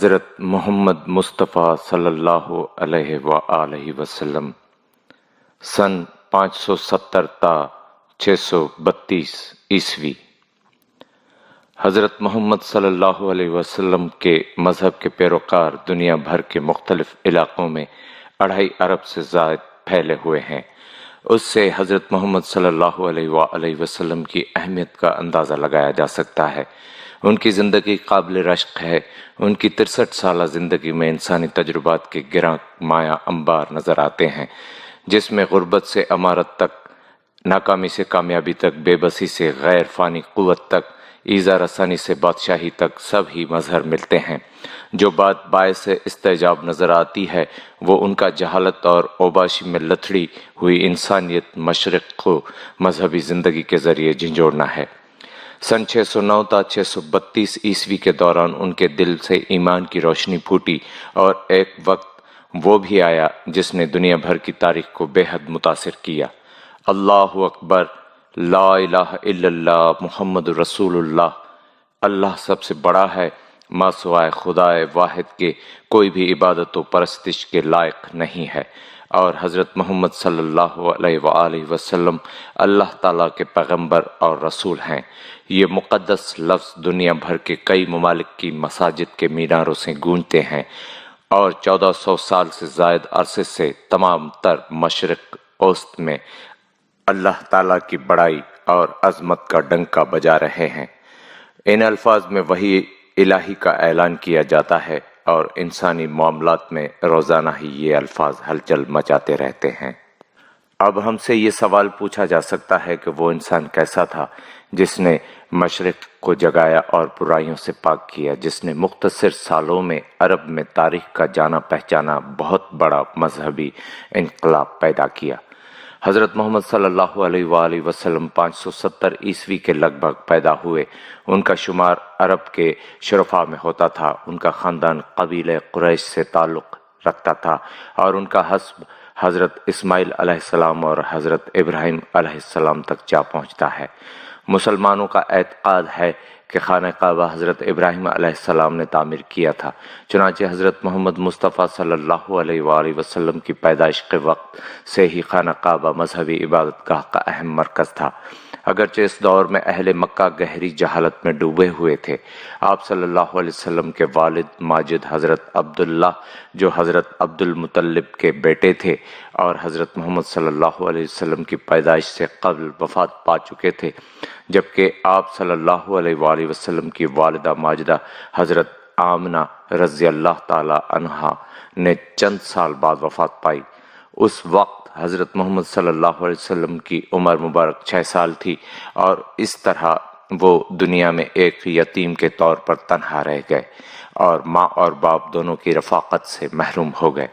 حضرت محمد مصطفیٰ صلی اللہ علیہ وآلہ وسلم سن 570 تا 632 عیسوی۔ حضرت محمد صلی اللہ علیہ وسلم کے مذہب کے پیروکار دنیا بھر کے مختلف علاقوں میں 2.5 ارب سے زائد پھیلے ہوئے ہیں۔ اس سے حضرت محمد صلی اللہ علیہ وآلہ وسلم کی اہمیت کا اندازہ لگایا جا سکتا ہے۔ ان کی زندگی قابل رشک ہے۔ ان کی 63 سالہ زندگی میں انسانی تجربات کے گراں مایہ انبار نظر آتے ہیں، جس میں غربت سے امارت تک، ناکامی سے کامیابی تک، بے بسی سے غیر فانی قوت تک، ایذا رسانی سے بادشاہی تک سب ہی مظہر ملتے ہیں۔ جو بات باعث استعجاب نظر آتی ہے وہ ان کا جہالت اور اوباشی میں لتھڑی ہوئی انسانیت مشرق کو مذہبی زندگی کے ذریعے جھنجھوڑنا ہے۔ سن 609 تا 632 عیسوی کے دوران ان کے دل سے ایمان کی روشنی پھوٹی، اور ایک وقت وہ بھی آیا جس نے دنیا بھر کی تاریخ کو بے حد متاثر کیا۔ اللہ اکبر، لا الہ الا اللہ، محمد رسول اللہ۔ اللہ سب سے بڑا ہے، ما سوائے خدائے واحد کے کوئی بھی عبادت و پرستش کے لائق نہیں ہے، اور حضرت محمد صلی اللہ علیہ وآلہ وسلم اللہ تعالیٰ کے پیغمبر اور رسول ہیں۔ یہ مقدس لفظ دنیا بھر کے کئی ممالک کی مساجد کے میناروں سے گونجتے ہیں، اور 1400 سال سے زائد عرصے سے تمام تر مشرق اوسط میں اللہ تعالیٰ کی بڑائی اور عظمت کا ڈنکا بجا رہے ہیں۔ ان الفاظ میں وحی الہی کا اعلان کیا جاتا ہے، اور انسانی معاملات میں روزانہ ہی یہ الفاظ ہلچل مچاتے رہتے ہیں۔ اب ہم سے یہ سوال پوچھا جا سکتا ہے کہ وہ انسان کیسا تھا جس نے مشرق کو جگایا اور برائیوں سے پاک کیا، جس نے مختصر سالوں میں عرب میں تاریخ کا جانا پہچانا بہت بڑا مذہبی انقلاب پیدا کیا۔ حضرت محمد صلی اللہ علیہ وآلہ وسلم 570 عیسوی کے لگ بھگ پیدا ہوئے۔ ان کا شمار عرب کے شرفاء میں ہوتا تھا۔ ان کا خاندان قبیلہ قریش سے تعلق رکھتا تھا، اور ان کا حسب حضرت اسماعیل علیہ السلام اور حضرت ابراہیم علیہ السلام تک جا پہنچتا ہے۔ مسلمانوں کا اعتقاد ہے کہ خانہ کعبہ حضرت ابراہیم علیہ السلام نے تعمیر کیا تھا، چنانچہ حضرت محمد مصطفیٰ صلی اللہ علیہ وآلہ وسلم کی پیدائش کے وقت سے ہی خانہ کعبہ مذہبی عبادت گاہ کا اہم مرکز تھا۔ اگرچہ اس دور میں اہل مکہ گہری جہالت میں ڈوبے ہوئے تھے۔ آپ صلی اللہ علیہ وسلم کے والد ماجد حضرت عبداللہ، جو حضرت عبد المطلب کے بیٹے تھے اور حضرت محمد صلی اللہ علیہ وسلم کی پیدائش سے قبل وفات پا چکے تھے، جبکہ آپ صلی اللہ علیہ وآلہ وسلم کی والدہ ماجدہ حضرت آمنہ رضی اللہ تعالی عنہا نے چند سال بعد وفات پائی۔ اس وقت حضرت محمد صلی اللہ علیہ وسلم کی عمر مبارک 6 سال تھی، اور اس طرح وہ دنیا میں ایک یتیم کے طور پر تنہا رہ گئے، اور ماں اور باپ دونوں کی رفاقت سے محروم ہو گئے۔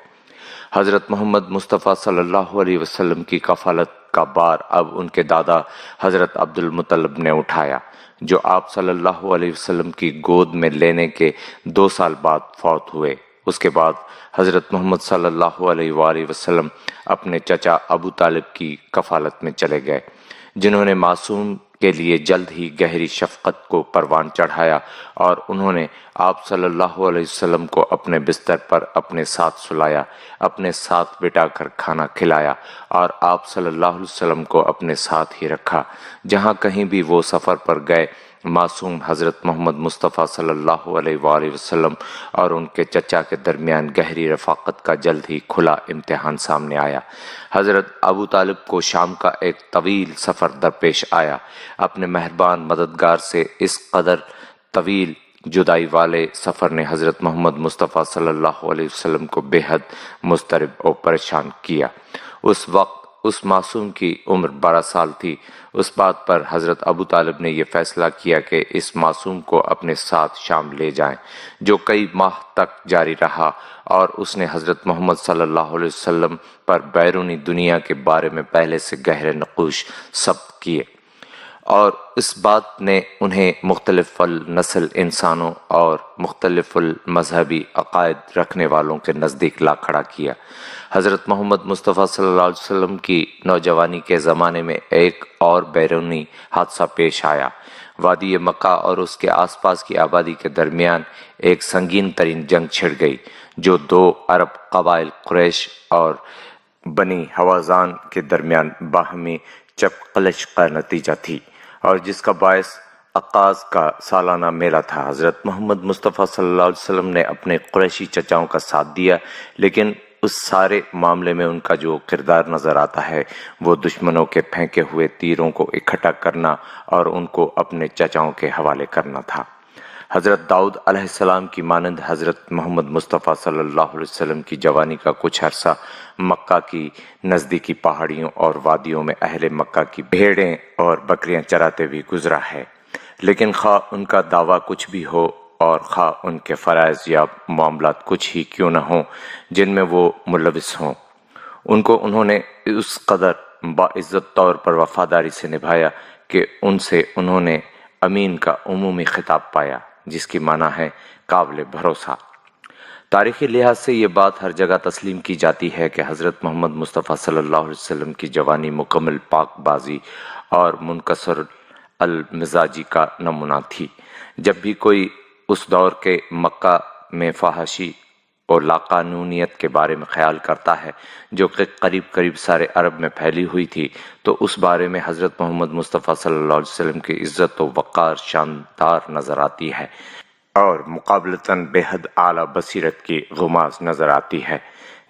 حضرت محمد مصطفیٰ صلی اللہ علیہ وسلم کی کفالت کا بار اب ان کے دادا حضرت عبد المطلب نے اٹھایا، جو آپ صلی اللہ علیہ وسلم کی گود میں لینے کے 2 سال بعد فوت ہوئے۔ اس کے بعد حضرت محمد صلی اللہ علیہ وآلہ وسلم اپنے چچا ابو طالب کی کفالت میں چلے گئے، جنہوں نے معصوم کے لیے جلد ہی گہری شفقت کو پروان چڑھایا، اور انہوں نے آپ صلی اللہ علیہ وسلم کو اپنے بستر پر اپنے ساتھ سلایا، اپنے ساتھ بٹھا کر کھانا کھلایا، اور آپ صلی اللہ علیہ وسلم کو اپنے ساتھ ہی رکھا۔ جہاں کہیں بھی وہ سفر پر گئے، معصوم حضرت محمد مصطفیٰ صلی اللہ علیہ وآلہ وسلم اور ان کے چچا کے درمیان گہری رفاقت کا جلد ہی کھلا امتحان سامنے آیا۔ حضرت ابو طالب کو شام کا ایک طویل سفر درپیش آیا۔ اپنے مہربان مددگار سے اس قدر طویل جدائی والے سفر نے حضرت محمد مصطفیٰ صلی اللہ علیہ وسلم کو بے حد مضطرب اور پریشان کیا۔ اس وقت اس معصوم کی عمر 12 سال تھی۔ اس بات پر حضرت ابو طالب نے یہ فیصلہ کیا کہ اس معصوم کو اپنے ساتھ شام لے جائیں، جو کئی ماہ تک جاری رہا، اور اس نے حضرت محمد صلی اللہ علیہ وسلم پر بیرونی دنیا کے بارے میں پہلے سے گہرے نقوش ثبت کیے، اور اس بات نے انہیں مختلف النسل انسانوں اور مختلف المذہبی عقائد رکھنے والوں کے نزدیک لا کھڑا کیا۔ حضرت محمد مصطفیٰ صلی اللہ علیہ وسلم کی نوجوانی کے زمانے میں ایک اور بیرونی حادثہ پیش آیا۔ وادی مکہ اور اس کے آس پاس کی آبادی کے درمیان ایک سنگین ترین جنگ چھڑ گئی، جو 2 عرب قبائل قریش اور بنی حوازان کے درمیان باہمی چپ قلش کا نتیجہ تھی، اور جس کا باعث عکاظ کا سالانہ میلہ تھا۔ حضرت محمد مصطفیٰ صلی اللہ علیہ وسلم نے اپنے قریشی چچاؤں کا ساتھ دیا، لیکن اس سارے معاملے میں ان کا جو کردار نظر آتا ہے وہ دشمنوں کے پھینکے ہوئے تیروں کو اکٹھا کرنا اور ان کو اپنے چچاؤں کے حوالے کرنا تھا۔ حضرت داؤد علیہ السلام کی مانند حضرت محمد مصطفیٰ صلی اللہ علیہ وسلم کی جوانی کا کچھ عرصہ مکہ کی نزدیکی پہاڑیوں اور وادیوں میں اہل مکہ کی بھیڑیں اور بکریاں چراتے بھی گزرا ہے، لیکن خواہ ان کا دعویٰ کچھ بھی ہو اور خواہ ان کے فرائض یا معاملات کچھ ہی کیوں نہ ہوں جن میں وہ ملوث ہوں، ان کو انہوں نے اس قدر باعزت طور پر وفاداری سے نبھایا کہ ان سے انہوں نے امین کا عمومی خطاب پایا، جس کی معنی ہے قابل بھروسہ۔ تاریخی لحاظ سے یہ بات ہر جگہ تسلیم کی جاتی ہے کہ حضرت محمد مصطفیٰ صلی اللہ علیہ وسلم کی جوانی مکمل پاک بازی اور منکسر المزاجی کا نمونہ تھی۔ جب بھی کوئی اس دور کے مکہ میں فحاشی اور لاقانونیت کے بارے میں خیال کرتا ہے جو کہ قریب سارے عرب میں پھیلی ہوئی تھی، تو اس بارے میں حضرت محمد مصطفیٰ صلی اللہ علیہ وسلم کی عزت و وقار شاندار نظر آتی ہے اور مقابلتاً بے حد اعلیٰ بصیرت کی غماز نظر آتی ہے۔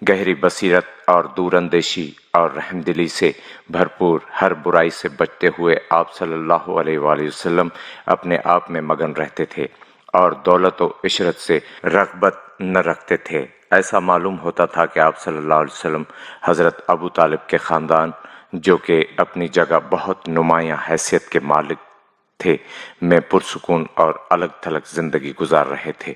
گہری بصیرت اور دور اندیشی اور رحم دلی سے بھرپور، ہر برائی سے بچتے ہوئے آپ صلی اللہ علیہ وآلہ وسلم اپنے آپ میں مگن رہتے تھے اور دولت و عشرت سے رغبت نہ رکھتے تھے۔ ایسا معلوم ہوتا تھا کہ آپ صلی اللہ علیہ وسلم حضرت ابو طالب کے خاندان، جو کہ اپنی جگہ بہت نمایاں حیثیت کے مالک تھے، میں پرسکون اور الگ تھلگ زندگی گزار رہے تھے۔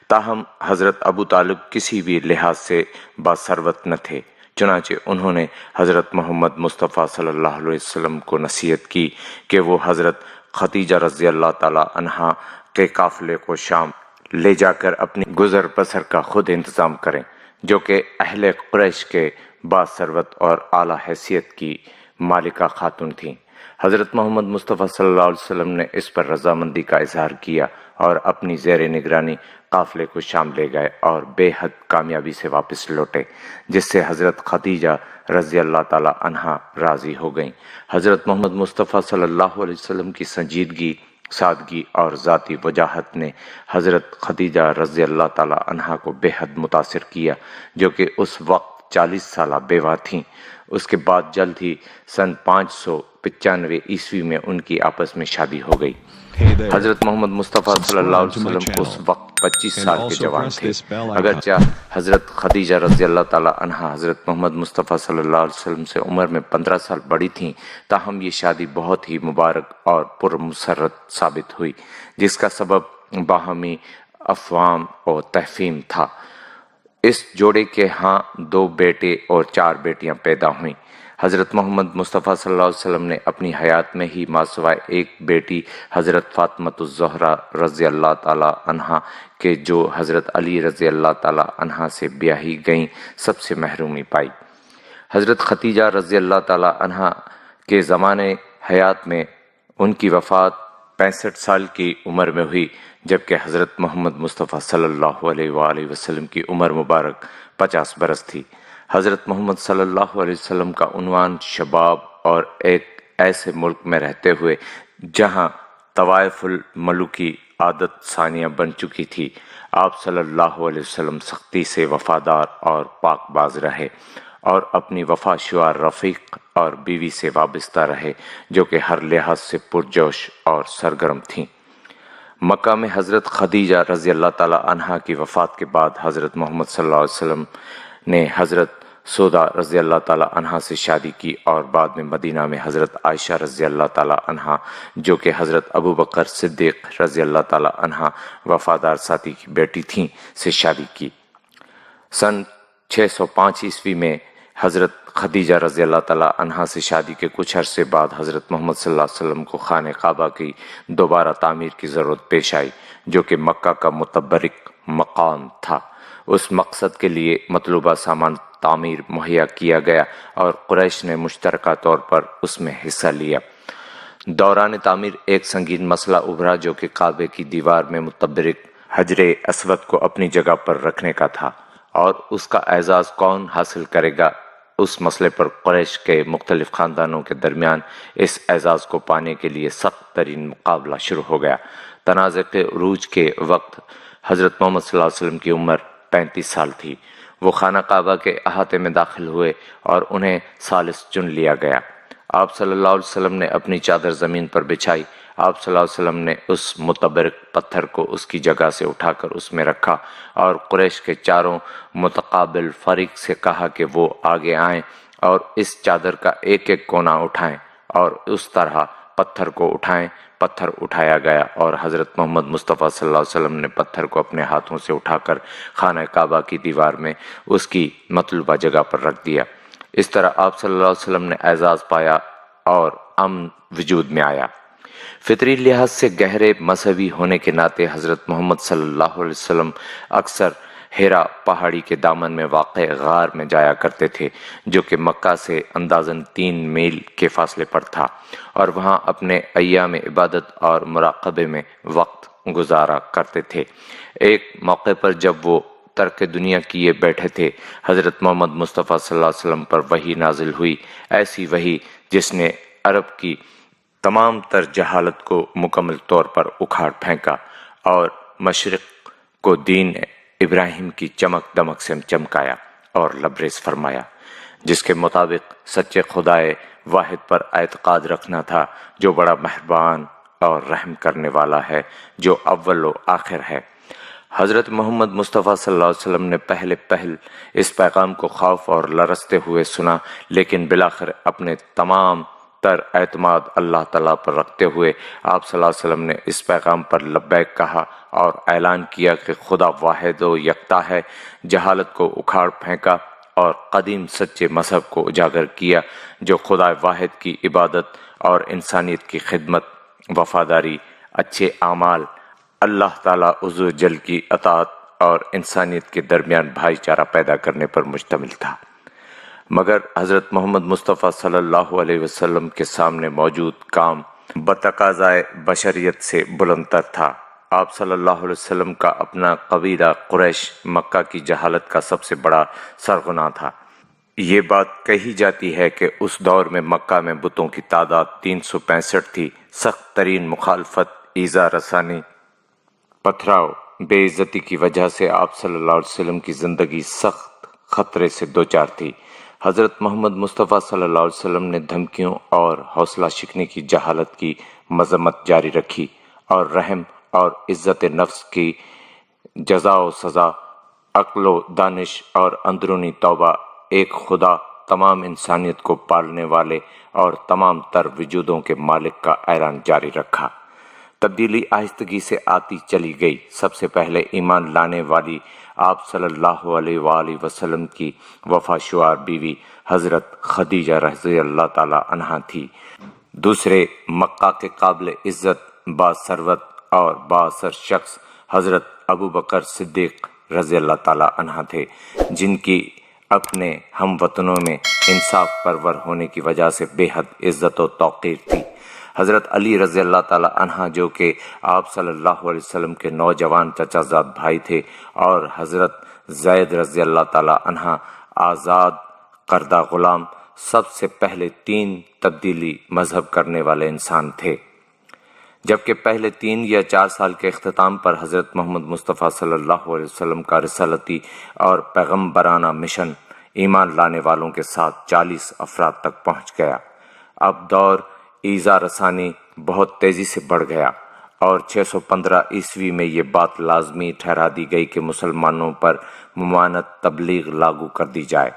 تاہم حضرت ابو طالب کسی بھی لحاظ سے باثروت نہ تھے، چنانچہ انہوں نے حضرت محمد مصطفیٰ صلی اللہ علیہ وسلم کو نصیحت کی کہ وہ حضرت خدیجہ رضی اللہ تعالی عنہا کے قافلے کو شام لے جا کر اپنی گزر بسر کا خود انتظام کریں، جو کہ اہل قریش کے باثروت اور اعلیٰ حیثیت کی مالکہ خاتون تھیں۔ حضرت محمد مصطفیٰ صلی اللہ علیہ وسلم نے اس پر رضامندی کا اظہار کیا اور اپنی زیر نگرانی قافلے کو شام لے گئے اور بے حد کامیابی سے واپس لوٹے، جس سے حضرت خدیجہ رضی اللہ تعالی عنہا راضی ہو گئیں۔ حضرت محمد مصطفیٰ صلی اللہ علیہ وسلم کی سنجیدگی، سادگی اور ذاتی وجاہت نے حضرت خدیجہ رضی اللہ تعالی عنہا کو بے حد متاثر کیا، جو کہ اس وقت 40 سالہ بیوہ تھیں۔ اس کے بعد جلد ہی سن 595 عیسوی میں ان کی آپس میں شادی ہو گئی۔ حضرت محمد مصطفیٰ صلی اللہ علیہ وسلم اس وقت 25 سال کے جوان تھے۔ اگرچہ حضرت خدیجہ رضی اللہ تعالی عنہا حضرت محمد مصطفیٰ صلی اللہ علیہ وسلم سے عمر میں 15 سال بڑی تھیں، تاہم یہ شادی بہت ہی مبارک اور پرمسرت ثابت ہوئی، جس کا سبب باہمی افہام اور تفہیم تھا۔ اس جوڑے کے ہاں 2 بیٹے اور 4 بیٹیاں پیدا ہوئیں۔ حضرت محمد مصطفیٰ صلی اللہ علیہ وسلم نے اپنی حیات میں ہی ماسوائے ایک بیٹی حضرت فاطمۃ الزہرا رضی اللہ تعالی عنہا کے، جو حضرت علی رضی اللہ تعالی عنہا سے بیاہی گئیں، سب سے محرومی پائی۔ حضرت خدیجہ رضی اللہ تعالی عنہا کے زمانے حیات میں ان کی وفات 65 سال کی عمر میں ہوئی، جبکہ حضرت محمد مصطفیٰ صلی اللہ علیہ وآلہ وسلم کی عمر مبارک 50 برس تھی۔ حضرت محمد صلی اللہ علیہ وسلم کا عنوان شباب اور ایک ایسے ملک میں رہتے ہوئے جہاں طوائف الملوکی عادت ثانیہ بن چکی تھی، آپ صلی اللہ علیہ وسلم سختی سے وفادار اور پاک باز رہے اور اپنی وفا شعار رفیق اور بیوی سے وابستہ رہے، جو کہ ہر لحاظ سے پرجوش اور سرگرم تھیں۔ مکہ میں حضرت خدیجہ رضی اللہ تعالی عنہا کی وفات کے بعد حضرت محمد صلی اللہ علیہ وسلم نے حضرت سودا رضی اللہ تعالی عنہا سے شادی کی اور بعد میں مدینہ میں حضرت عائشہ رضی اللہ تعالی عنہا، جو کہ حضرت ابوبکر صدیق رضی اللہ تعالی عنہا وفادار ساتھی کی بیٹی تھیں، سے شادی کی۔ سن 605 عیسوی میں حضرت خدیجہ رضی اللہ تعالی عنہا سے شادی کے کچھ عرصے بعد حضرت محمد صلی اللہ علیہ وسلم کو خانہ کعبہ کی دوبارہ تعمیر کی ضرورت پیش آئی، جو کہ مکہ کا متبرک مقام تھا۔ اس مقصد کے لیے مطلوبہ سامان تعمیر مہیا کیا گیا اور قریش نے مشترکہ طور پر اس میں حصہ لیا۔ دوران تعمیر ایک سنگین مسئلہ ابھرا جو کہ کعبے کی دیوار میں متبرک حجر اسود کو اپنی جگہ پر رکھنے کا تھا، اور اس کا اعزاز کون حاصل کرے گا۔ اس مسئلے پر قریش کے مختلف خاندانوں کے درمیان اس اعزاز کو پانے کے لیے سخت ترین مقابلہ شروع ہو گیا۔ تنازع کے عروج کے وقت حضرت محمد صلی اللہ علیہ وسلم کی عمر 35 سال تھی۔ وہ خانہ کعبہ کے احاطے میں داخل ہوئے اور انہیں ثالث چن لیا گیا۔ آپ صلی اللہ علیہ وسلم نے اپنی چادر زمین پر بچھائی۔ آپ صلی اللہ علیہ وسلم نے اس متبرک پتھر کو اس کی جگہ سے اٹھا کر اس میں رکھا اور قریش کے چاروں متقابل فریق سے کہا کہ وہ آگے آئیں اور اس چادر کا ایک ایک کونا اٹھائیں، اور اس طرح پتھر کو اٹھائیں۔ پتھر اٹھایا گیا اور حضرت محمد مصطفیٰ صلی اللہ علیہ وسلم نے پتھر کو اپنے ہاتھوں سے اٹھا کر خانہ کعبہ کی دیوار میں اس کی مطلوبہ جگہ پر رکھ دیا۔ اس طرح آپ صلی اللہ علیہ وسلم نے اعزاز پایا اور امن وجود میں آیا۔ فطری لحاظ سے گہرے مذہبی ہونے کے ناطے حضرت محمد صلی اللہ علیہ وسلم اکثر ہیرا پہاڑی کے دامن میں واقع غار میں جایا کرتے تھے، جو کہ مکہ سے اندازاً 3 میل کے فاصلے پر تھا، اور وہاں اپنے ایام عبادت اور مراقبے میں وقت گزارا کرتے تھے۔ ایک موقع پر جب وہ ترک دنیا کیے بیٹھے تھے، حضرت محمد مصطفیٰ صلی اللہ علیہ وسلم پر وحی نازل ہوئی، ایسی وحی جس نے عرب کی تمام تر جہالت کو مکمل طور پر اکھاڑ پھینکا اور مشرق کو دین ابراہیم کی چمک دمک سے چمکایا اور لبریز فرمایا، جس کے مطابق سچے خدائے واحد پر اعتقاد رکھنا تھا، جو بڑا مہربان اور رحم کرنے والا ہے، جو اول و آخر ہے۔ حضرت محمد مصطفیٰ صلی اللہ علیہ وسلم نے پہل اس پیغام کو خوف اور لرزتے ہوئے سنا، لیکن بالآخر اپنے تمام تر اعتماد اللہ تعالیٰ پر رکھتے ہوئے آپ صلی اللہ علیہ وسلم نے اس پیغام پر لبیک کہا اور اعلان کیا کہ خدا واحد و یکتا ہے، جہالت کو اکھاڑ پھینکا اور قدیم سچے مذہب کو اجاگر کیا، جو خدا واحد کی عبادت اور انسانیت کی خدمت، وفاداری، اچھے اعمال، اللہ تعالیٰ عز و جل کی اطاعت اور انسانیت کے درمیان بھائی چارہ پیدا کرنے پر مشتمل تھا۔ مگر حضرت محمد مصطفیٰ صلی اللہ علیہ وسلم کے سامنے موجود کام بتقاضائے بشریت سے بلند تر تھا۔ آپ صلی اللہ علیہ وسلم کا اپنا قبیلہ قریش مکہ کی جہالت کا سب سے بڑا سرغنہ تھا۔ یہ بات کہی جاتی ہے کہ اس دور میں مکہ میں بتوں کی تعداد 365 تھی۔ سخت ترین مخالفت، ایذا رسانی، پتھراؤ، بے عزتی کی وجہ سے آپ صلی اللہ علیہ وسلم کی زندگی سخت خطرے سے دوچار تھی۔ حضرت محمد مصطفیٰ صلی اللہ علیہ وسلم نے دھمکیوں اور حوصلہ شکنی کی جہالت کی مذمت جاری رکھی، اور رحم اور عزت نفس کی جزا و سزا، عقل و دانش اور اندرونی توبہ، ایک خدا تمام انسانیت کو پالنے والے اور تمام تر وجودوں کے مالک کا اعلان جاری رکھا۔ تبدیلی آہستگی سے آتی چلی گئی۔ سب سے پہلے ایمان لانے والی آپ صلی اللہ علیہ وآلہ وسلم کی وفا شعار بیوی حضرت خدیجہ رضی اللہ تعالی عنہا تھی۔ دوسرے مکہ کے قابل عزت، با ثروت اور با اثر شخص حضرت ابو بکر صدیق رضی اللہ تعالی عنہ تھے، جن کی اپنے ہم وطنوں میں انصاف پرور ہونے کی وجہ سے بے حد عزت و توقیر تھی۔ حضرت علی رضی اللہ تعالی عنہ، جو کہ آپ صلی اللہ علیہ وسلم کے نوجوان چچا زاد بھائی تھے، اور حضرت زید رضی اللہ تعالی عنہ، آزاد کردہ غلام، سب سے پہلے 3 تبدیلی مذہب کرنے والے انسان تھے، جبکہ پہلے 3 یا 4 سال کے اختتام پر حضرت محمد مصطفیٰ صلی اللہ علیہ وسلم کا رسالتی اور پیغمبرانہ مشن ایمان لانے والوں کے ساتھ 40 افراد تک پہنچ گیا۔ اب دور ایذا رسانی بہت تیزی سے بڑھ گیا، اور 615 عیسوی میں یہ بات لازمی ٹھہرا دی گئی کہ مسلمانوں پر ممانعت تبلیغ لاگو کر دی جائے،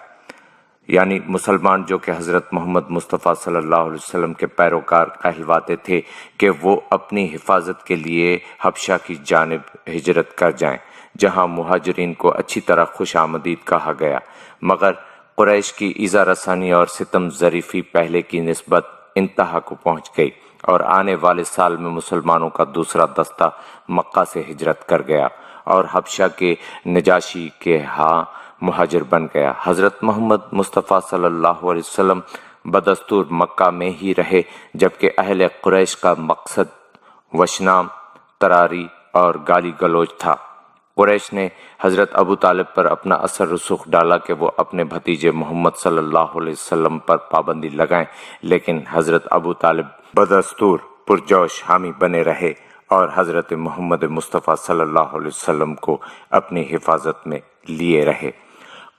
یعنی مسلمان جو کہ حضرت محمد مصطفیٰ صلی اللہ علیہ وسلم کے پیروکار کہلواتے تھے کہ وہ اپنی حفاظت کے لیے حبشہ کی جانب ہجرت کر جائیں، جہاں مہاجرین کو اچھی طرح خوش آمدید کہا گیا۔ مگر قریش کی ایذا رسانی اور ستم ظریفی پہلے کی نسبت انتہا کو پہنچ گئی، اور آنے والے سال میں مسلمانوں کا دوسرا دستہ مکہ سے ہجرت کر گیا اور حبشہ کے نجاشی کے ہاں مہاجر بن گیا۔ حضرت محمد مصطفیٰ صلی اللہ علیہ وسلم بدستور مکہ میں ہی رہے، جبکہ اہل قریش کا مقصد وشنام، تراری اور گالی گلوچ تھا۔ قریش نے حضرت ابو طالب پر اپنا اثر رسوخ ڈالا کہ وہ اپنے بھتیجے محمد صلی اللہ علیہ وسلم پر پابندی لگائیں، لیکن حضرت ابو طالب بدستور پرجوش حامی بنے رہے اور حضرت محمد مصطفیٰ صلی اللہ علیہ وسلم کو اپنی حفاظت میں لیے رہے۔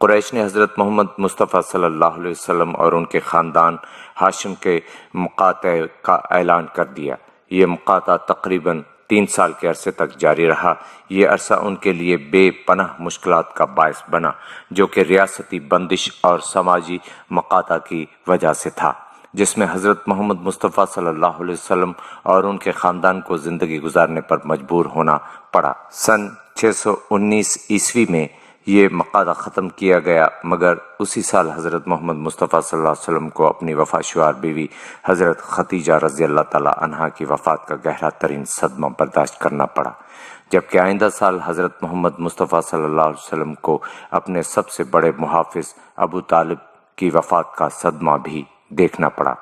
قریش نے حضرت محمد مصطفیٰ صلی اللہ علیہ وسلم اور ان کے خاندان ہاشم کے مقاطعے کا اعلان کر دیا۔ یہ مقاطعہ تقریباً 3 سال کے عرصے تک جاری رہا۔ یہ عرصہ ان کے لیے بے پناہ مشکلات کا باعث بنا، جو کہ ریاستی بندش اور سماجی مقاطعہ کی وجہ سے تھا، جس میں حضرت محمد مصطفیٰ صلی اللہ علیہ وسلم اور ان کے خاندان کو زندگی گزارنے پر مجبور ہونا پڑا۔ سن 619 عیسوی میں یہ مقاطعہ ختم کیا گیا، مگر اسی سال حضرت محمد مصطفیٰ صلی اللہ علیہ وسلم کو اپنی وفات شعار بیوی حضرت خدیجہ رضی اللہ تعالی عنہا کی وفات کا گہرا ترین صدمہ برداشت کرنا پڑا، جبکہ آئندہ سال حضرت محمد مصطفیٰ صلی اللہ علیہ وسلم کو اپنے سب سے بڑے محافظ ابو طالب کی وفات کا صدمہ بھی دیکھنا پڑا۔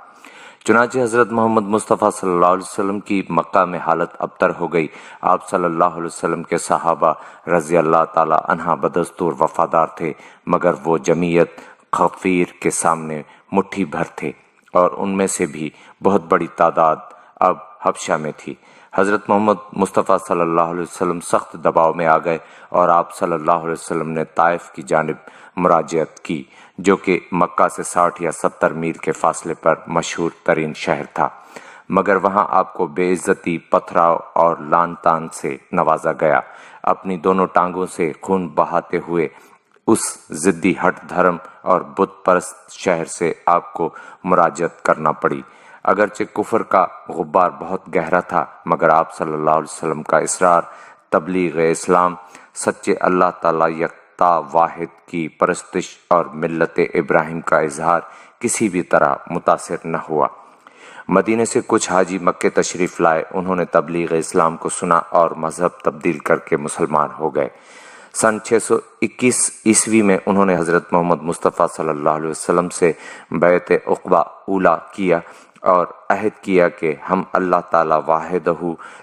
چنانچہ حضرت محمد مصطفیٰ صلی اللہ علیہ وسلم کی مکہ میں حالت ابتر ہو گئی۔ آپ صلی اللہ علیہ وسلم کے صحابہ رضی اللہ تعالی عنہ بدستور وفادار تھے، مگر وہ جمعیت غفیر کے سامنے مٹھی بھر تھے، اور ان میں سے بھی بہت بڑی تعداد اب حبشہ میں تھی۔ حضرت محمد مصطفیٰ صلی اللہ علیہ وسلم سخت دباؤ میں آ گئے اور آپ صلی اللہ علیہ وسلم نے طائف کی جانب مراجعت کی، جو کہ مکہ سے 60 یا 70 میل کے فاصلے پر مشہور ترین شہر تھا، مگر وہاں آپ کو بے عزتی، پتھراؤ اور لان تان سے نوازا گیا۔ اپنی دونوں ٹانگوں سے خون بہاتے ہوئے اس ضدی ہٹ دھرم اور بت پرست شہر سے آپ کو مراجعت کرنا پڑی۔ اگرچہ کفر کا غبار بہت گہرا تھا، مگر آپ صلی اللہ علیہ وسلم کا اصرار، تبلیغ اسلام، سچے اللہ تعالی یکتا واحد کی پرستش اور ملت ابراہیم کا اظہار کسی بھی طرح متاثر نہ ہوا۔ مدینے سے کچھ حاجی مکے تشریف لائے، انہوں نے تبلیغ اسلام کو سنا اور مذہب تبدیل کر کے مسلمان ہو گئے۔ سن 621 عیسوی میں انہوں نے حضرت محمد مصطفیٰ صلی اللہ علیہ وسلم سے بیعت عقبہ اولیٰ کیا اور عہد کیا کہ ہم اللہ تعالی واحدہ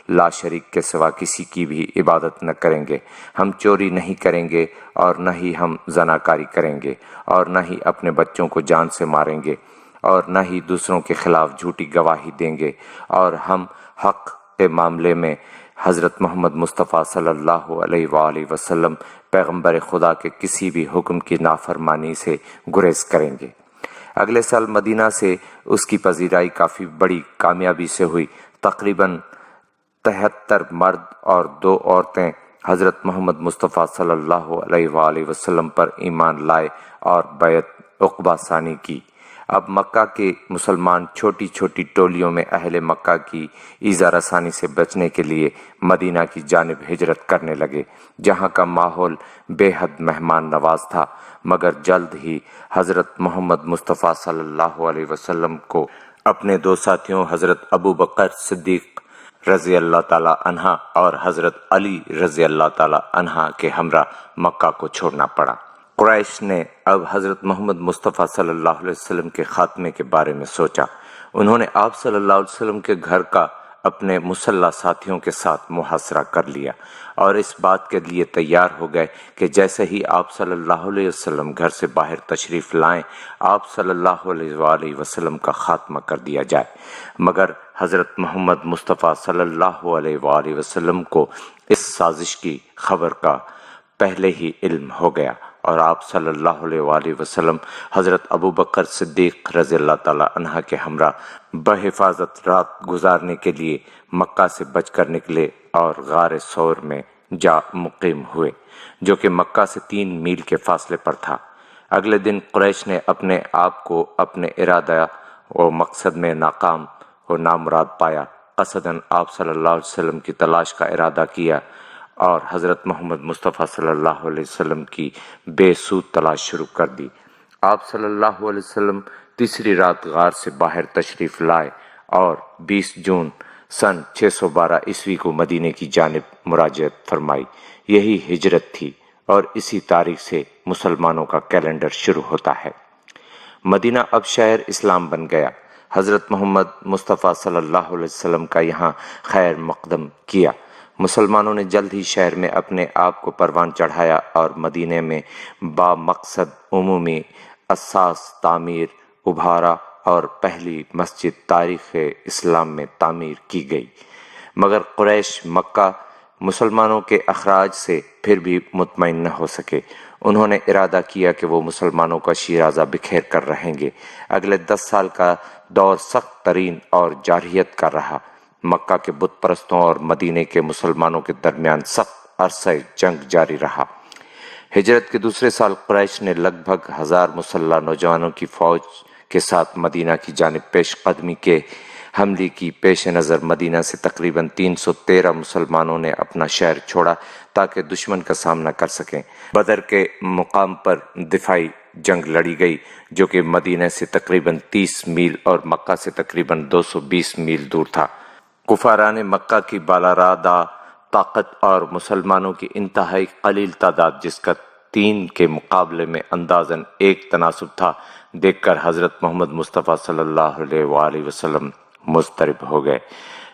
لا شریک کے سوا کسی کی بھی عبادت نہ کریں گے، ہم چوری نہیں کریں گے اور نہ ہی ہم زناکاری کریں گے، اور نہ ہی اپنے بچوں کو جان سے ماریں گے، اور نہ ہی دوسروں کے خلاف جھوٹی گواہی دیں گے، اور ہم حق کے معاملے میں حضرت محمد مصطفیٰ صلی اللہ علیہ وآلہ وسلم پیغمبر خدا کے کسی بھی حکم کی نافرمانی سے گریز کریں گے۔ اگلے سال مدینہ سے اس کی پذیرائی کافی بڑی کامیابی سے ہوئی۔ تقریباً 73 مرد اور 2 عورتیں حضرت محمد مصطفیٰ صلی اللہ علیہ وآلہ وسلم پر ایمان لائے اور بیعت عقبہ ثانی کی۔ اب مکہ کے مسلمان چھوٹی چھوٹی ٹولیوں میں اہل مکہ کی ایذا رسانی سے بچنے کے لیے مدینہ کی جانب ہجرت کرنے لگے، جہاں کا ماحول بے حد مہمان نواز تھا، مگر جلد ہی حضرت محمد مصطفیٰ صلی اللہ علیہ وسلم کو اپنے 2 ساتھیوں حضرت ابو بکر صدیق رضی اللہ تعالی عنہ اور حضرت علی رضی اللہ تعالی عنہ کے ہمراہ مکہ کو چھوڑنا پڑا۔ قریش نے اب حضرت محمد مصطفیٰ صلی اللہ علیہ وسلم کے خاتمے کے بارے میں سوچا۔ انہوں نے آپ صلی اللہ علیہ وسلم کے گھر کا اپنے مسلح ساتھیوں کے ساتھ محاصرہ کر لیا، اور اس بات کے لیے تیار ہو گئے کہ جیسے ہی آپ صلی اللہ علیہ وسلم گھر سے باہر تشریف لائیں، آپ صلی اللہ علیہ وآلہ وسلم کا خاتمہ کر دیا جائے۔ مگر حضرت محمد مصطفیٰ صلی اللہ علیہ وآلہ وسلم کو اس سازش کی خبر کا پہلے ہی علم ہو گیا، اور آپ صلی اللہ علیہ وآلہ وسلم حضرت ابو بکر صدیق رضی اللہ تعالی عنہ کے ہمراہ بحفاظت رات گزارنے کے لیے مکہ سے بچ کر نکلے اور غار ثور میں جا مقیم ہوئے، جو کہ مکہ سے 3 میل کے فاصلے پر تھا۔ اگلے دن قریش نے اپنے آپ کو اپنے ارادہ و مقصد میں ناکام و نامراد پایا، قصداً آپ صلی اللہ علیہ وسلم کی تلاش کا ارادہ کیا اور حضرت محمد مصطفیٰ صلی اللہ علیہ وسلم کی بے سود تلاش شروع کر دی۔ آپ صلی اللہ علیہ وسلم تیسری رات غار سے باہر تشریف لائے اور 20 جون سن 612 عیسوی کو مدینے کی جانب مراجعت فرمائی۔ یہی ہجرت تھی اور اسی تاریخ سے مسلمانوں کا کیلنڈر شروع ہوتا ہے۔ مدینہ اب شہر اسلام بن گیا۔ حضرت محمد مصطفیٰ صلی اللہ علیہ وسلم کا یہاں خیر مقدم کیا۔ مسلمانوں نے جلد ہی شہر میں اپنے آپ کو پروان چڑھایا اور مدینے میں با مقصد عمومی اساس تعمیر ابھارا اور پہلی مسجد تاریخ اسلام میں تعمیر کی گئی۔ مگر قریش مکہ مسلمانوں کے اخراج سے پھر بھی مطمئن نہ ہو سکے۔ انہوں نے ارادہ کیا کہ وہ مسلمانوں کا شیرازہ بکھیر کر رہیں گے۔ اگلے 10 سال کا دور سخت ترین اور جارحیت کا رہا۔ مکہ کے بت پرستوں اور مدینے کے مسلمانوں کے درمیان سخت عرصہ جنگ جاری رہا۔ ہجرت کے دوسرے سال قریش نے لگ بھگ 1000 مسلح نوجوانوں کی فوج کے ساتھ مدینہ کی جانب پیش قدمی کے حملے کی پیش نظر مدینہ سے تقریباً 313 مسلمانوں نے اپنا شہر چھوڑا تاکہ دشمن کا سامنا کر سکیں۔ بدر کے مقام پر دفاعی جنگ لڑی گئی جو کہ مدینہ سے تقریباً 30 میل اور مکہ سے تقریباً 220 میل دور تھا۔ کفاران مکہ کی بالارادہ طاقت اور مسلمانوں کی انتہائی قلیل تعداد جس کا 3 کے مقابلے میں اندازاً 1 تناسب تھا دیکھ کر حضرت محمد مصطفیٰ صلی اللہ علیہ وآلہ وسلم مضطرب ہو گئے۔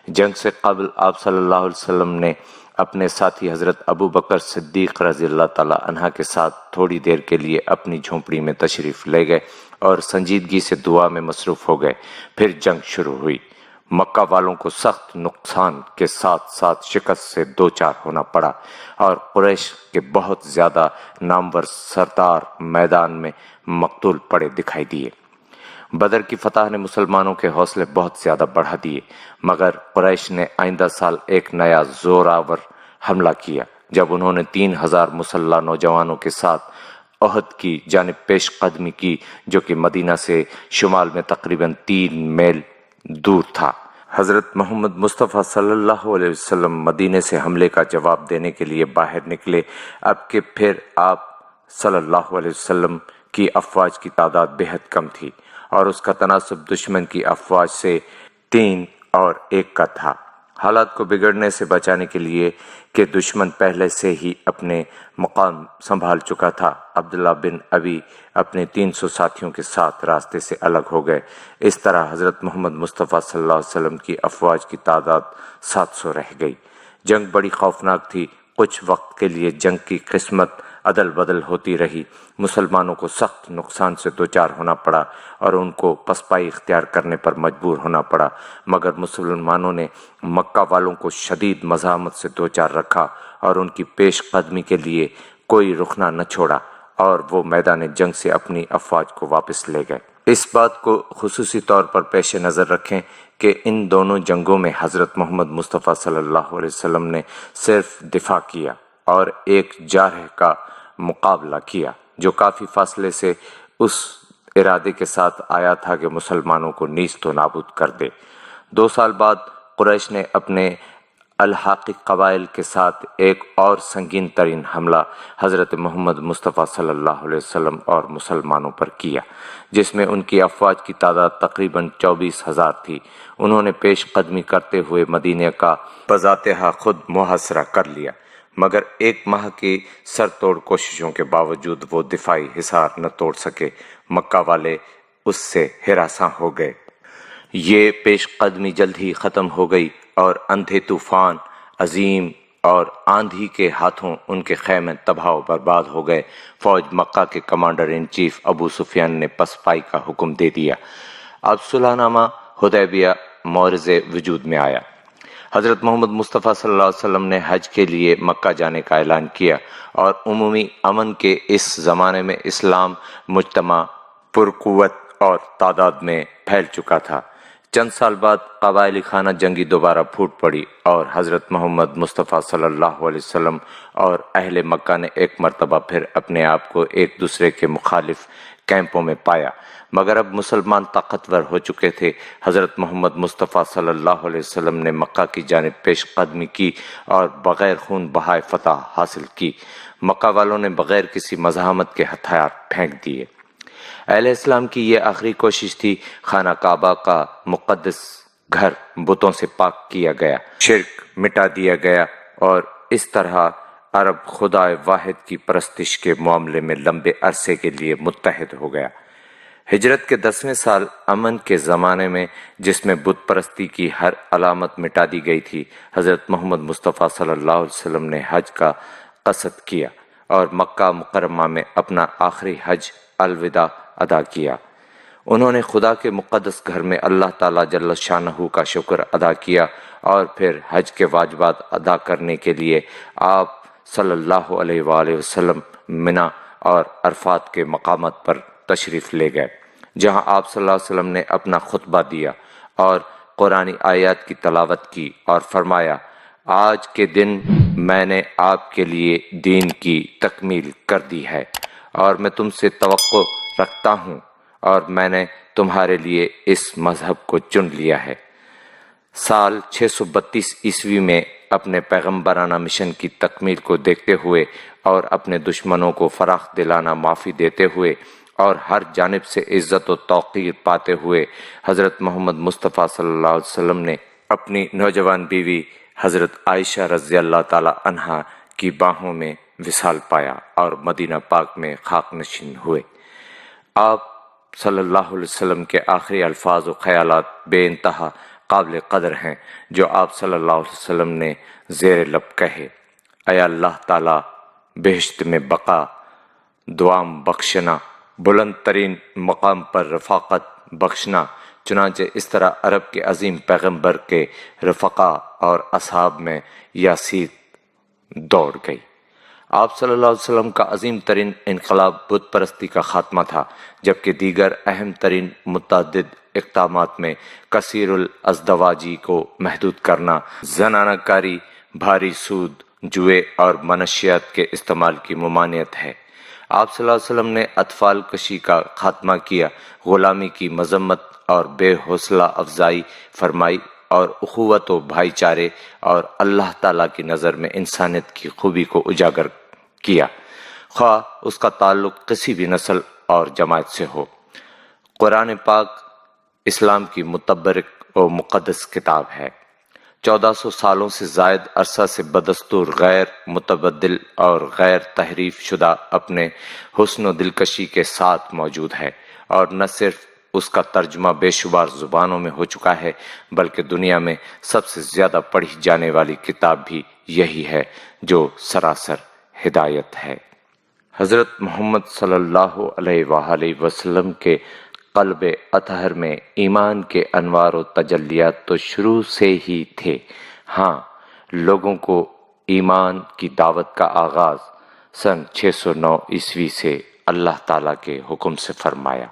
جنگ سے قبل آپ صلی اللہ علیہ وسلم نے اپنے ساتھی حضرت ابو بکر صدیق رضی اللہ تعالیٰ عنہ کے ساتھ تھوڑی دیر کے لیے اپنی جھونپڑی میں تشریف لے گئے اور سنجیدگی سے دعا میں مصروف ہو گئے۔ پھر جنگ شروع ہوئی۔ مکہ والوں کو سخت نقصان کے ساتھ ساتھ شکست سے دوچار ہونا پڑا اور قریش کے بہت زیادہ نامور سردار میدان میں مقتول پڑے دکھائی دیے۔ بدر کی فتح نے مسلمانوں کے حوصلے بہت زیادہ بڑھا دیے، مگر قریش نے آئندہ سال ایک نیا زوراور حملہ کیا جب انہوں نے 3000 مسلح نوجوانوں کے ساتھ احد کی جانب پیش قدمی کی جو کہ مدینہ سے شمال میں تقریباً 3 میل دور تھا۔ حضرت محمد مصطفیٰ صلی اللہ علیہ وسلم مدینے سے حملے کا جواب دینے کے لیے باہر نکلے۔ اب کہ پھر آپ صلی اللہ علیہ وسلم کی افواج کی تعداد بے حد کم تھی اور اس کا تناسب دشمن کی افواج سے 3 اور 1 کا تھا۔ حالات کو بگڑنے سے بچانے کے لیے کہ دشمن پہلے سے ہی اپنے مقام سنبھال چکا تھا، عبداللہ بن ابی اپنے 300 ساتھیوں کے ساتھ راستے سے الگ ہو گئے۔ اس طرح حضرت محمد مصطفیٰ صلی اللہ علیہ وسلم کی افواج کی تعداد 700 رہ گئی۔ جنگ بڑی خوفناک تھی۔ کچھ وقت کے لیے جنگ کی قسمت عدل بدل ہوتی رہی۔ مسلمانوں کو سخت نقصان سے دوچار ہونا پڑا اور ان کو پسپائی اختیار کرنے پر مجبور ہونا پڑا، مگر مسلمانوں نے مکہ والوں کو شدید مزاحمت سے دوچار رکھا اور ان کی پیش قدمی کے لیے کوئی رخنہ نہ چھوڑا اور وہ میدان جنگ سے اپنی افواج کو واپس لے گئے۔ اس بات کو خصوصی طور پر پیش نظر رکھیں کہ ان دونوں جنگوں میں حضرت محمد مصطفیٰ صلی اللہ علیہ وسلم نے صرف دفاع کیا اور ایک جارح کا مقابلہ کیا جو کافی فاصلے سے اس ارادے کے ساتھ آیا تھا کہ مسلمانوں کو نیست و نابود کر دے۔ 2 سال بعد قریش نے اپنے الحاقی قبائل کے ساتھ ایک اور سنگین ترین حملہ حضرت محمد مصطفیٰ صلی اللہ علیہ وسلم اور مسلمانوں پر کیا جس میں ان کی افواج کی تعداد تقریباً 24,000 تھی۔ انہوں نے پیش قدمی کرتے ہوئے مدینہ کا بذات خود محاصرہ کر لیا، مگر 1 ماہ کی سر توڑ کوششوں کے باوجود وہ دفاعی حصار نہ توڑ سکے۔ مکہ والے اس سے ہراساں ہو گئے۔ یہ پیش قدمی جلد ہی ختم ہو گئی اور اندھے طوفان عظیم اور آندھی کے ہاتھوں ان کے خیمے تباہ و برباد ہو گئے۔ فوج مکہ کے کمانڈر ان چیف ابو سفیان نے پسپائی کا حکم دے دیا۔ اب صلح نامہ حدیبیہ مورز وجود میں آیا۔ حضرت محمد مصطفیٰ صلی اللہ علیہ وسلم نے حج کے لیے مکہ جانے کا اعلان کیا اور عمومی امن کے اس زمانے میں اسلام مجتمع پرقوت اور تعداد میں پھیل چکا تھا۔ چند سال بعد قبائلی خانہ جنگی دوبارہ پھوٹ پڑی اور حضرت محمد مصطفیٰ صلی اللہ علیہ وسلم اور اہل مکہ نے ایک مرتبہ پھر اپنے آپ کو ایک دوسرے کے مخالف کیمپوں میں پایا، مگر اب مسلمان طاقتور ہو چکے تھے۔ حضرت محمد مصطفیٰ صلی اللہ علیہ وسلم نے مکہ کی جانب پیش قدمی کی اور بغیر خون بہائے فتح حاصل کی۔ مکہ والوں نے بغیر کسی مزاحمت کے ہتھیار پھینک دیے۔ اہل اسلام کی یہ آخری کوشش تھی۔ خانہ کعبہ کا مقدس گھر بتوں سے پاک کیا گیا، شرک مٹا دیا گیا اور اس طرح عرب خدا واحد کی پرستش کے معاملے میں لمبے عرصے کے لیے متحد ہو گیا۔ ہجرت کے 10ویں سال امن کے زمانے میں، جس میں بت پرستی کی ہر علامت مٹا دی گئی تھی، حضرت محمد مصطفیٰ صلی اللہ علیہ وسلم نے حج کا قصد کیا اور مکہ مکرمہ میں اپنا آخری حج الوداع ادا کیا۔ انہوں نے خدا کے مقدس گھر میں اللہ تعالیٰ جل شانہ کا شکر ادا کیا اور پھر حج کے واجبات ادا کرنے کے لیے آپ صلی اللہ علیہ وآلہ وسلم منی اور عرفات کے مقامات پر تشریف لے گئے، جہاں آپ صلی اللہ علیہ وسلم نے اپنا خطبہ دیا اور قرآنی آیات کی تلاوت کی اور فرمایا، آج کے دن میں نے آپ کے لیے دین کی تکمیل کر دی ہے اور میں تم سے توقع رکھتا ہوں اور میں نے تمہارے لیے اس مذہب کو چن لیا ہے۔ سال 632 عیسوی میں اپنے پیغمبرانہ مشن کی تکمیل کو دیکھتے ہوئے اور اپنے دشمنوں کو فراخ دلانہ معافی دیتے ہوئے اور ہر جانب سے عزت و توقیر پاتے ہوئے، حضرت محمد مصطفیٰ صلی اللہ علیہ وسلم نے اپنی نوجوان بیوی حضرت عائشہ رضی اللہ تعالی عنہا کی باہوں میں وصال پایا اور مدینہ پاک میں خاک نشین ہوئے۔ آپ صلی اللہ علیہ وسلم کے آخری الفاظ و خیالات بے انتہا قابل قدر ہیں جو آپ صلی اللہ علیہ وسلم نے زیر لب کہے، اے اللہ تعالیٰ بہشت میں بقا، دوام بخشنا، بلند ترین مقام پر رفاقت بخشنا۔ چنانچہ اس طرح عرب کے عظیم پیغمبر کے رفقا اور اصحاب میں یاسیر دوڑ گئی۔ آپ صلی اللہ علیہ وسلم کا عظیم ترین انقلاب بت پرستی کا خاتمہ تھا، جبکہ دیگر اہم ترین متعدد اقدامات میں کثیر الازدواجی کو محدود کرنا، زنانہ کاری، بھاری سود، جوئے اور منشیات کے استعمال کی ممانعت ہے۔ آپ صلی اللہ علیہ وسلم نے اطفال کشی کا خاتمہ کیا، غلامی کی مذمت اور بے حوصلہ افزائی فرمائی اور اخوت و بھائی چارے اور اللہ تعالیٰ کی نظر میں انسانیت کی خوبی کو اجاگر کیا، خواہ اس کا تعلق کسی بھی نسل اور جماعت سے ہو۔ قرآن پاک اسلام کی متبرک و مقدس کتاب ہے، 1400 سالوں سے زائد عرصہ سے بدستور غیر متبدل اور غیر تحریف شدہ اپنے حسن و دلکشی کے ساتھ موجود ہے، اور نہ صرف اس کا ترجمہ بے شمار زبانوں میں ہو چکا ہے بلکہ دنیا میں سب سے زیادہ پڑھی جانے والی کتاب بھی یہی ہے جو سراسر ہدایت ہے۔ حضرت محمد صلی اللہ علیہ وآلہ وسلم کے قلب اطہر میں ایمان کے انوار و تجلیات تو شروع سے ہی تھے، ہاں لوگوں کو ایمان کی دعوت کا آغاز سن 609 عیسوی سے اللہ تعالیٰ کے حکم سے فرمایا۔